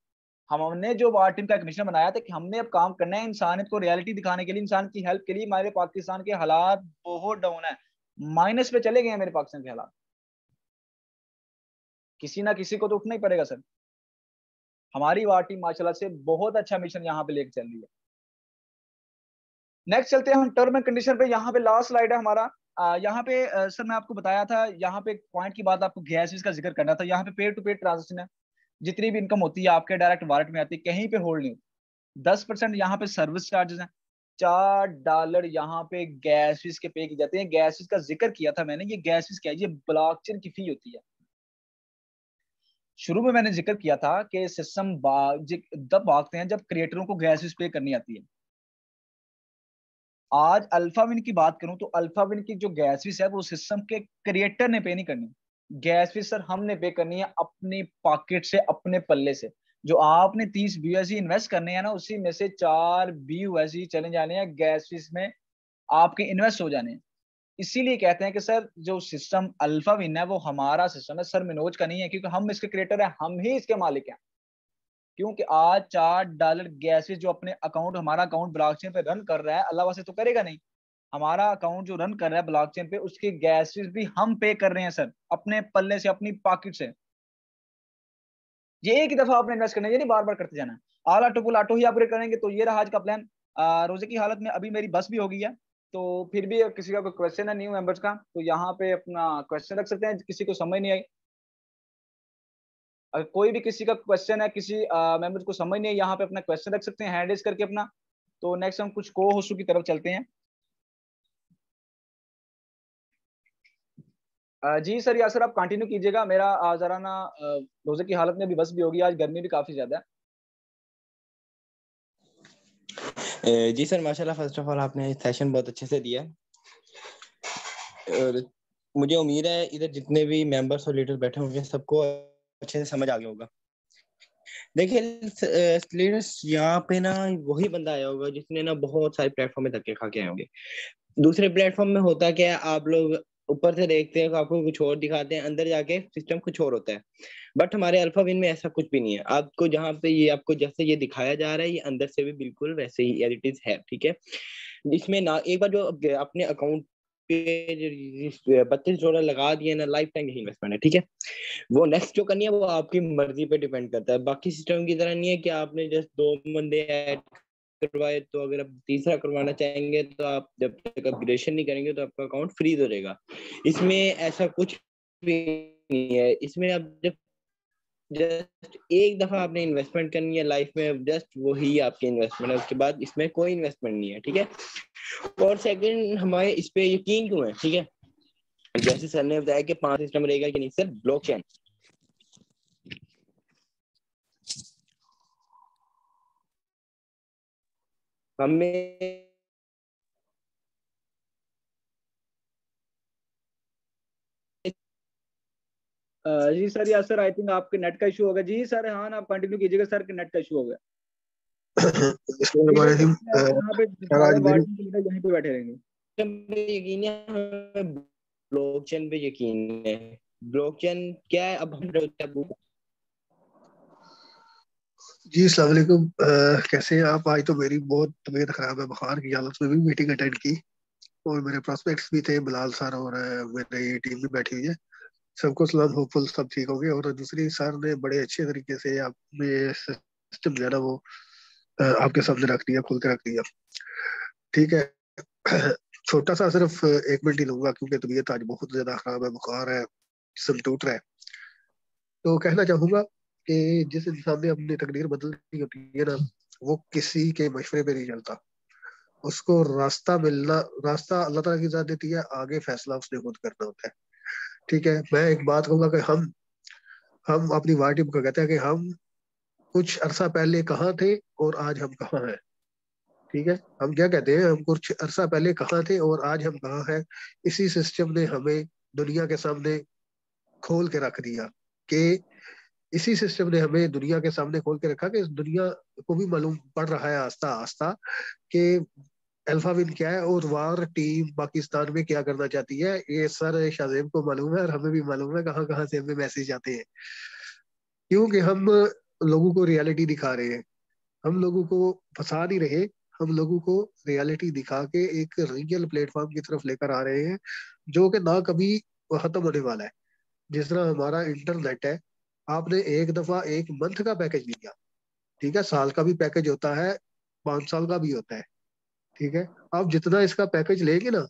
हमने जो वार टीम का एक मिशन बनाया था कि हमने अब काम करना है इंसानियत को रियलिटी दिखाने के लिए, इंसान की हेल्प के लिए। हमारे पाकिस्तान के हालात बहुत डाउन है, माइनस पे चले गए हैं मेरे पाकिस्तान के हालात। किसी ना किसी को तो उठना ही पड़ेगा सर। हमारी वार टीम माशाल्लाह से बहुत अच्छा मिशन यहाँ पे लेकर चल रही है। नेक्स्ट चलते हैं हम टर्म एंड कंडीशन पे। यहाँ पे लास्ट स्लाइड है हमारा। यहाँ पे सर मैं आपको बताया था, यहाँ पे पॉइंट की बात आपको गैस का जिक्र करना था। यहाँ पे पेयर टू पेयर ट्रांजेक्शन है, जितनी भी इनकम होती है आपके डायरेक्ट वॉलेट में आती है, कहीं पे होल्ड नहीं। 10% यहाँ पे सर्विस चार्जेस हैं। $4 यहाँ पे गैस फीस के पे की जाते हैं। गैस फीस का जिक्र किया था मैंने, ये गैस फीस क्या है? ये ब्लॉकचेन की फी होती है। शुरू में मैंने जिक्र किया था कि सिस्टम तब भागते हैं जब क्रिएटरों को गैस फीस पे करनी आती है। आज अल्फाविन की बात करूं तो अल्फाविन की जो गैस फीस है वो सिस्टम के क्रिएटर ने पे नहीं करनी। गैस फीस सर हमने पे करनी है अपनी पॉकेट से, अपने पल्ले से। जो आपने 30 BUSD इन्वेस्ट करने हैं ना, उसी में से 4 BUSD चले जाने हैं गैस फीस में, आपके इन्वेस्ट हो जाने हैं। इसीलिए कहते हैं कि सर जो सिस्टम अल्फाविन है वो हमारा सिस्टम है सर, मनोज का नहीं है, क्योंकि हम इसके क्रिएटर है, हम ही इसके मालिक हैं। क्योंकि आज $4 गैस जो अपने अकाउंट, हमारा अकाउंट ब्लॉकचेन पे रन कर रहा है, अल्लाह वास्ते तो करेगा नहीं। हमारा अकाउंट जो रन कर रहा है ब्लॉकचेन पे, उसकी गैस भी हम पे कर रहे हैं सर, अपने पल्ले से, अपनी पॉकेट से। ये एक ही दफा आपने इन्वेस्ट करना है, ये नहीं बार बार करते जाना। ऑल ऑटो पुल ऑटो ही अपग्रेड करेंगे। तो ये रहा आज का प्लान। रोजे की हालत में अभी मेरी बस भी हो गई है, तो फिर भी किसी का कोई क्वेश्चन है न्यू मेंबर्स का, तो यहाँ पे अपना क्वेश्चन रख सकते हैं। किसी को समझ नहीं आई, अगर कोई भी किसी का क्वेश्चन है, किसी मेंबर को समझ नहीं है, यहाँ पे अपना क्वेश्चन रख सकते हैं हैंड रेज करके अपना। तो नेक्स्ट हम कुछ को होस्टों की तरफ चलते हैं। जी सर, या सर आप कंटिन्यू कीजिएगा। मेरा जरा ना रोजे की हालत में भी बस भी होगी, आज गर्मी भी काफी ज्यादा है। जी सर माशाल्लाह, फर्स्ट ऑफ ऑल आपने सेशन बहुत अच्छे से दिया और मुझे उम्मीद है इधर जितने भी मेंबर्स और लीडर बैठे होंगे सबको अच्छे से समझ आ गया होगा। देखिए लीडर्स, यहाँ पे ना वही बंदा आया होगा जिसने ना बहुत सारे प्लेटफॉर्म में धक्के खा के आए होंगे। दूसरे प्लेटफॉर्म में होता क्या है, आप लोग ऊपर से देखते हैं, आपको कुछ और दिखाते हैं, अंदर जाके सिस्टम कुछ और होता है। बट हमारे अल्फा विन में ऐसा कुछ भी नहीं है। आपको जहाँ पे ये आपको जैसे ये दिखाया जा रहा है, ये अंदर से भी बिल्कुल वैसे ही एज इट इज है, ठीक है। इसमें ना एक बार जो अपने अकाउंट पे $32 लगा दिए ना, लाइफ टाइम यही इन्वेस्टमेंट है, ठीक है। वो नेक्स्ट जो करनी है वो आपकी मर्जी पे डिपेंड करता है। बाकी सिस्टम की तरह नहीं है कि आपने जस्ट 2 बंदे ऐड करवाए, तो अगर आप तीसरा करवाना चाहेंगे तो आप जब तक अपग्रेडेशन नहीं करेंगे तो आपका अकाउंट फ्रीज हो जाएगा। इसमें ऐसा कुछ भी नहीं है। इसमें आप जब जस्ट एक दफा आपने इन्वेस्टमेंट करनी है लाइफ में, जस्ट वही आपकी इन्वेस्टमेंट है, उसके बाद इसमें कोई इन्वेस्टमेंट नहीं है, ठीक है। और सेकंड, हमारे इस पे यकीन क्यों है, ठीक है। जैसे सर ने बताया कि 5 सिस्टम रहेगा कि नहीं सर, ब्लॉकचेन, हमें जी सर, या सर आई थिंक आपके नेट का इशू होगा। जी सर, हाँ आप कंटिन्यू कीजिएगा सर, के नेट का इशू हो गया। ठीक है, यहाँ पे सर आज सारे मेरी वार्डन यहीं पे बैठे रहेंगे। पे यकीन है, हमें ब्लॉकचेन पे यकीन है। ब्लॉकचेन क्या है, अब हम जी अस्सलाम वालेकुम। कैसे हैं आप? आज तो मेरी बहुत तबीयत खराब है, बुखार की हालत में भी मीटिंग अटेंड की, और मेरे प्रोस्पेक्ट्स भी थे, बिलाल सर और मेरी टीम भी बैठी हुई है। सबको सलाम, होपफुल सब ठीक होंगे। और दूसरी सर ने बड़े अच्छे तरीके से आप ये सिस्टम जो है ना वो आपके सामने रख दिया, खुल के रख दिया। ठीक है। छोटा सा सिर्फ 1 मिनट ही लूंगा, क्योंकि तबीयत आज बहुत ज्यादा खराब है, बुखार है, जिस्म टूट रहा है। तो कहना चाहूंगा कि जिस इंसान ने अपनी तकदीर बदलनी होती है ना, वो किसी के मशवरे पे नहीं चलता। उसको रास्ता मिलना, रास्ता अल्लाह ताला की जात देती है, आगे फैसला उसने खुद करना होता है। ठीक है। मैं एक बात कहूंगा कि हम अपनी वार टीम को कहते हैं कि हम कुछ अरसा पहले कहाँ थे और आज हम कहाँ हैं। ठीक है। हम क्या कहते हैं, हम कुछ अरसा पहले कहाँ थे और आज हम कहाँ हैं। इसी सिस्टम ने हमें दुनिया के सामने खोल के रख दिया कि इसी सिस्टम ने हमें दुनिया के सामने खोल के रखा कि इस दुनिया को भी मालूम पड़ रहा है आस्ता आस्ता कि अल्फा विन क्या है और वार टीम पाकिस्तान में क्या करना चाहती है। ये सर शाहजेब को मालूम है और हमें भी मालूम है कहाँ कहाँ से हमें मैसेज आते हैं, क्योंकि हम लोगों को रियलिटी दिखा रहे हैं। हम लोगों को फंसा नहीं रहे, हम लोगों को रियलिटी दिखा के एक रियल प्लेटफॉर्म की तरफ लेकर आ रहे हैं, जो कि ना कभी खत्म होने वाला है। जिस तरह हमारा इंटरनेट है, आपने एक दफा 1 मंथ का पैकेज लिया, ठीक है, साल का भी पैकेज होता है, 5 साल का भी होता है। ठीक है। आप जितना इसका पैकेज लेंगे ना,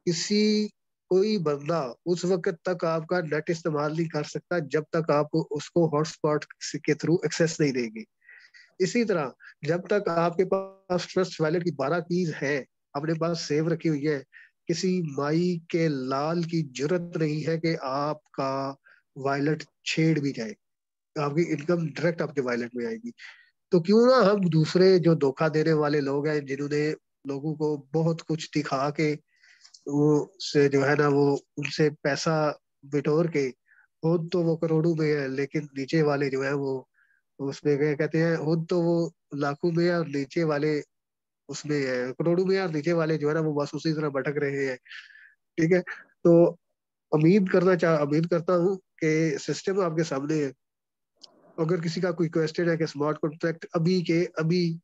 किसी कोई बंदा उस वक्त तक आपका नेट इस्तेमाल नहीं कर सकता जब तक आप उसको हॉटस्पॉट के थ्रू एक्सेस नहीं देंगे। इसी तरह जब तक आपके पास ट्रस्ट वैलेट की 12 कीज है, अपने पास सेव रखी हुई है, किसी माई के लाल की जरूरत नहीं है कि आपका वॉलेट छेड़ भी जाए, आपकी इनकम डायरेक्ट आपके वॉलेट में आएगी। तो क्यों ना हम दूसरे जो धोखा देने वाले लोग हैं, जिन्होंने लोगों को बहुत कुछ दिखा के वो से जो है ना वो उनसे पैसा बिटोर के, खुद तो वो करोड़ों में है लेकिन नीचे वाले जो है वो उसमें क्या कहते हैं, खुद तो वो लाखों में है और नीचे वाले उसमें है करोड़ों में है, और नीचे वाले जो है ना वो बस उसी तरह भटक रहे हैं। ठीक है। तो उम्मीद करता हूँ कि सिस्टम आपके सामने है। अगर किसी का कोई क्वेश्चन है कि स्मार्ट कॉन्ट्रैक्ट अभी के अभी,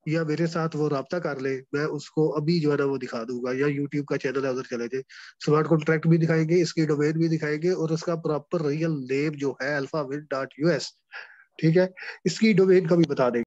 या मेरे साथ वो राब्ता कर ले, मैं उसको अभी जो है ना वो दिखा दूंगा, या यूट्यूब का चैनल है उधर चले जाए, स्मार्ट कॉन्ट्रैक्ट भी दिखाएंगे, इसकी डोमेन भी दिखाएंगे, और उसका प्रॉपर रियल नेम जो है alphavin.us, ठीक है, इसकी डोमेन का भी बता देंगे।